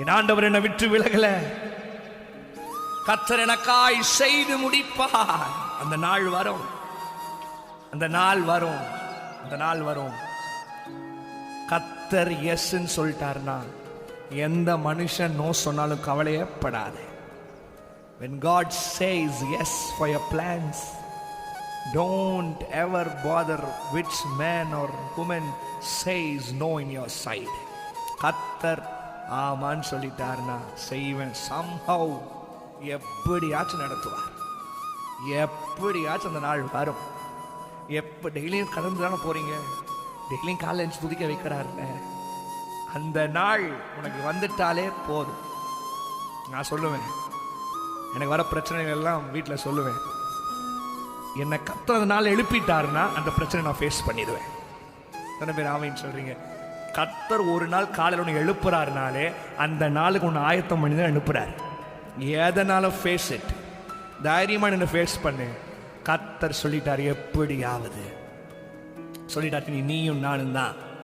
என் ஆண்டவர் என்னை விட்டு விலகல. கர்த்தர் எனக்காய் செய்து முடிப்பார். அந்த நாள் வரும், அந்த நாள் வரும், அந்த நாள் வரும். கர்த்தர் எஸ்ன்னு சொல்லிட்டாருன்னா எந்த மனுஷன் நோ சொன்னாலும் கவலையப்படாது. When God says yes for your plans, don't ever bother which man or woman says no in your side. கர்த்தர் ஆமான்னு சொல்லிட்டாருன்னா செய்வேன். somehow எப்படியாச்சும் நடத்துவார். எப்படியாச்சும் அந்த நாள் வரும். டெய்லியும் கடந்து தானே போறீங்க, டெய்லியும் காலைல எழுந்து துதிக்க வைக்கிறாருல்ல, அந்த நாள் உனக்கு வந்துட்டாலே போதும். நான் சொல்லுவேன், எனக்கு வர பிரச்சனைகள் எல்லாம் வீட்டில் சொல்லுவேன், என்னை கத்துறதுனால எழுப்பிட்டாருன்னா அந்த பிரச்சனை நான் ஃபேஸ் பண்ணிடுவேன். எத்தனை பேர் ஆமைன்னு சொல்றீங்க? கர்த்தர் ஒரு நாள் காலையில் ஒன்று எழுப்புறாருனாலே அந்த நாளுக்கு ஒன்று ஆயத்தம் பண்ணி தான் எழுப்புறாரு. எதனாலும் ஃபேஸ் இட், தைரியமாக என்ன ஃபேஸ் பண்ணு. கர்த்தர் சொல்லிட்டார், எப்படியாவது சொல்லிட்டாரு, நீயும் நானும் தான்.